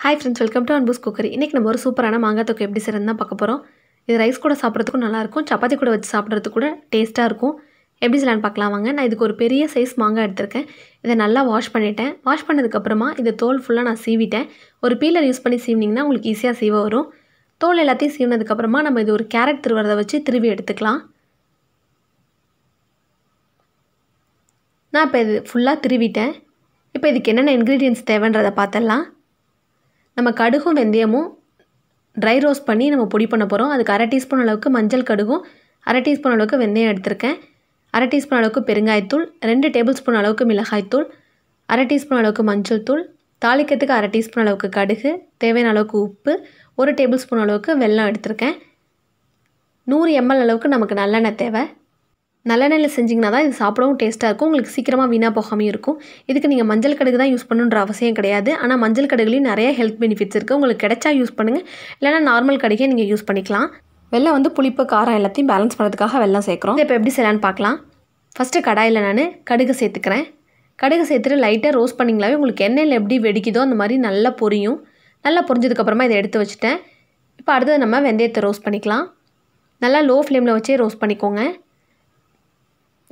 Hi friends, welcome to Anbu's Cookery. இன்னைக்கு நம்ம ஒரு சூப்பரான மாங்காய் தொக்கு எப்படி செய்யறதுன்னு தான் பார்க்க போறோம். இது ரைஸ் கூட சாப்பிட்றதுக்கும் நல்லா இருக்கும், சப்பாத்தி கூட வச்சு சாப்பிட்றதுக்கு கூட டேஸ்டா இருக்கும். எப்படி செய்யலாம்னு பார்க்கலாம் வாங்க. நான் இதுக்கு ஒரு பெரிய சைஸ் மாங்காய் எடுத்துர்க்கேன். இதை நல்லா வாஷ் பண்ணிட்டேன். வாஷ் பண்ணதுக்கு அப்புறமா இந்த தோல் ஃபுல்லா நான் சீவிட்டேன். ஒரு பீலர் யூஸ் பண்ணி சீவினீங்கன்னா உங்களுக்கு ஈஸியா சீவ வரும். தோல் எல்லாத்தையும் சீவினதுக்கு அப்புறமா நம்ம இது ஒரு கேரட் திருவறத வச்சு திருவி எடுத்துக்கலாம். நான் இப்போ இது ஃபுல்லா திருவிட்டேன். இப்போ இதுக்கு என்னென்ன இன்கிரீடியன்ட்ஸ் தேவைன்றதை பார்த்தலாம். நம்ம கடுகும் வெந்தயமும் ட்ரை ரோஸ்ட் பண்ணி நம்ம பொடி பண்ண போகிறோம். அதுக்கு 1/2 டீஸ்பூன் அளவுக்கு மஞ்சள் கடுகும் 1/2 டீஸ்பூன் அளவுக்கு வெந்தயம் எடுத்திருக்கேன். 1/2 டீஸ்பூன் அளவுக்கு பெருங்காயத்தூள், 2 டேபிள் ஸ்பூன் அளவுக்கு மிளகாய்த்தூள், 1/2 டீஸ்பூன் அளவுக்கு மஞ்சள் தூள், தாளிக்கிறதுக்கு 1/2 டீஸ்பூன் அளவுக்கு கடுகு, தேவையான அளவுக்கு உப்பு, 1 டேபிள் ஸ்பூன் அளவுக்கு வெல்லம் எடுத்திருக்கேன். 100 ml அளவுக்கு நமக்கு நல்லெண்ணெய் தேவை. நல்லெண்ணெயில் செஞ்சிங்கன்னா தான் இது சாப்பிடவும் டேஸ்ட்டாக இருக்கும், உங்களுக்கு சீக்கிரமாக வீணாக போகாமல் இருக்கும். இதுக்கு நீங்கள் மஞ்சள் கடுகு தான் யூஸ் பண்ணணுன்ற அவசியம் கிடையாது. ஆனால் மஞ்சள் கடுகுலையும் நிறைய ஹெல்த் பெனிஃபிட்ஸ் இருக்குது. உங்களுக்கு கிடைச்சா யூஸ் பண்ணுங்கள், இல்லைனா நார்மல் கடுகே நீங்கள் யூஸ் பண்ணிக்கலாம். வெல்லம் வந்து புளிப்பு காரம் எல்லாத்தையும் பேலன்ஸ் பண்ணுறதுக்காக வெல்லம் சேர்க்குறோம். இப்போ எப்படி செய்யலான்னு பார்க்கலாம். ஃபஸ்ட்டு கடாயில் நான் கடுகு சேர்த்துக்கிறேன். கடுகு சேர்த்துட்டு லைட்டாக ரோஸ்ட் பண்ணிங்களாவே உங்களுக்கு எண்ணெயில் எப்படி வெடிக்குதோ அந்த மாதிரி நல்லா பொரியும். நல்லா பொரிஞ்சதுக்கப்புறமா இதை எடுத்து வச்சுட்டேன். இப்போ அடுத்தது நம்ம வெந்தயத்தை ரோஸ்ட் பண்ணிக்கலாம். நல்லா லோ ஃப்ளேமில் வச்சே ரோஸ்ட் பண்ணிக்கோங்க.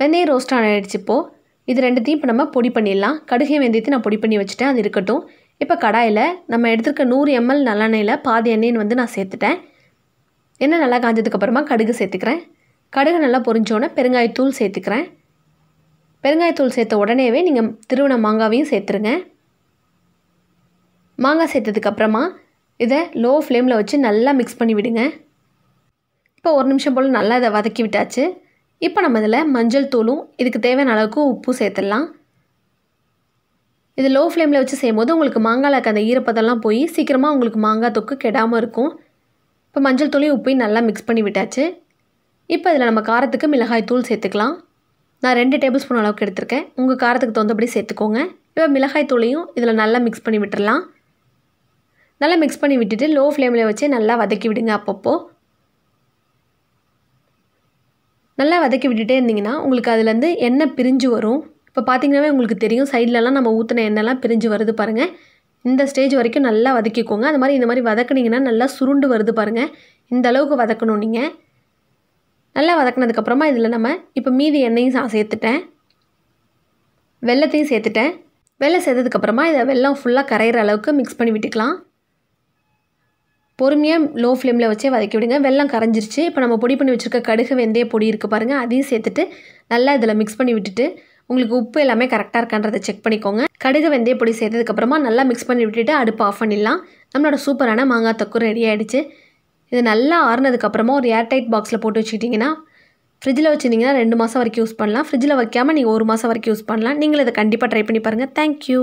வெந்தயம் ரோஸ்ட் ஆகிடுச்சு. இப்போது இது ரெண்டுத்தையும் இப்போ நம்ம பொடி பண்ணிடலாம். கடுகையும் வெந்தயத்தையும் நான் பொடி பண்ணி வச்சுட்டேன், அது இருக்கட்டும். இப்போ கடாயில் நம்ம எடுத்துருக்க 100 ml நல்லெண்ணெயில் பாதி எண்ணெய்னு வந்து நான் சேர்த்துட்டேன். எண்ணெய் நல்லா காஞ்சதுக்கப்புறமா கடுகு சேர்த்துக்கிறேன். கடுகு நல்லா பொரிஞ்சோன்னே பெருங்காயத்தூள் சேர்த்துக்கிறேன். பெருங்காயத்தூள் சேர்த்த உடனேவே நீங்கள் திருவண்ண மாங்காவையும் சேர்த்துருங்க. மாங்காய் சேர்த்ததுக்கப்புறமா இதை லோ ஃப்ளேமில் வச்சு நல்லா மிக்ஸ் பண்ணி விடுங்க. இப்போ 1 நிமிஷம் போல் நல்லா இதை வதக்கி விட்டாச்சு. இப்போ நம்ம இதில் மஞ்சள் தூளும் இதுக்கு தேவையான அளவுக்கு உப்பு சேர்த்துடலாம். இது லோ ஃப்ளேமில் வச்சு செய்யும்போது உங்களுக்கு மாங்காயில் இருக்க அந்த ஈரப்பதெல்லாம் போய் சீக்கிரமாக உங்களுக்கு மாங்காய் தொக்கு கெடாமல் இருக்கும். இப்போ மஞ்சள் தூளையும் உப்பையும் நல்லா மிக்ஸ் பண்ணி விட்டாச்சு. இப்போ இதில் நம்ம காரத்துக்கு மிளகாய் தூள் சேர்த்துக்கலாம். நான் 2 டேபிள் ஸ்பூன் அளவுக்கு எடுத்திருக்கேன், உங்கள் காரத்துக்கு தகுந்தபடி சேர்த்துக்கோங்க. இப்போ மிளகாய் தூளையும் இதில் நல்லா மிக்ஸ் பண்ணி விட்டுடலாம். நல்லா மிக்ஸ் பண்ணி விட்டுட்டு லோ ஃப்ளேமில் வச்சு நல்லா வதக்கி விடுங்க. அப்பப்போ நல்லா வதக்கி விட்டுட்டே இருந்தீங்கன்னா உங்களுக்கு அதுலேருந்து எண்ணெய் பிரிஞ்சு வரும். இப்போ பார்த்தீங்கன்னாவே உங்களுக்கு தெரியும், சைட்லலாம் நம்ம ஊற்றின எண்ணெய்லாம் பிரிஞ்சு வருது பாருங்கள். இந்த ஸ்டேஜ் வரைக்கும் நல்லா வதக்கிக்கோங்க. அது மாதிரி இந்த மாதிரி வதக்குனிங்கன்னா நல்லா சுருண்டு வருது பாருங்கள். இந்த அளவுக்கு வதக்கணும் நீங்கள். நல்லா வதக்கினதுக்கப்புறமா இதில் நம்ம இப்போ மீதி எண்ணெயும் நான் சேர்த்துட்டேன், வெல்லத்தையும் சேர்த்துட்டேன். வெல்லம் சேர்த்ததுக்கப்புறமா இதை வெல்லம் ஃபுல்லாக கரையிற அளவுக்கு மிக்ஸ் பண்ணி விட்டுக்கலாம். பொறுமையாக லோ ஃப்ளேமில் வச்சே வதக்கி விடுங்க. வெல்லம் கரைஞ்சிருச்சு. இப்போ நம்ம பொடி பண்ணி வச்சுருக்க கடுகு வெந்தய பொடி இருக்குது பாருங்கள், அதையும் சேர்த்துட்டு நல்லா இதில் மிக்ஸ் பண்ணி விட்டுட்டு உங்களுக்கு உப்பு எல்லாமே கரெக்டாக இருக்கான்றதை செக் பண்ணிக்கோங்க. கடுகு வெந்தய பொடி சேர்த்ததுக்கப்புறமா நல்லா மிக்ஸ் பண்ணி விட்டுட்டு அடுப்பு ஆஃப் பண்ணிடலாம். நம்மளோட சூப்பரான மாங்காய் தொக்கு ரெடி ஆகிடுச்சு. இது நல்லா ஆறுனதுக்கப்புறமா ஒரு ஏர்டைட் பாக்ஸில் போட்டு வச்சுக்கிட்டிங்கன்னா ஃப்ரிட்ஜில் வச்சுருந்தீங்கன்னா 2 மாதம் வரைக்கும் யூஸ் பண்ணலாம். ஃப்ரிட்ஜில் வைக்காமல் நீங்கள் 1 மாதம் வரைக்கும் யூஸ் பண்ணலாம். நீங்கள் இதை கண்டிப்பாக ட்ரை பண்ணி பாருங்கள். தேங்க்யூ.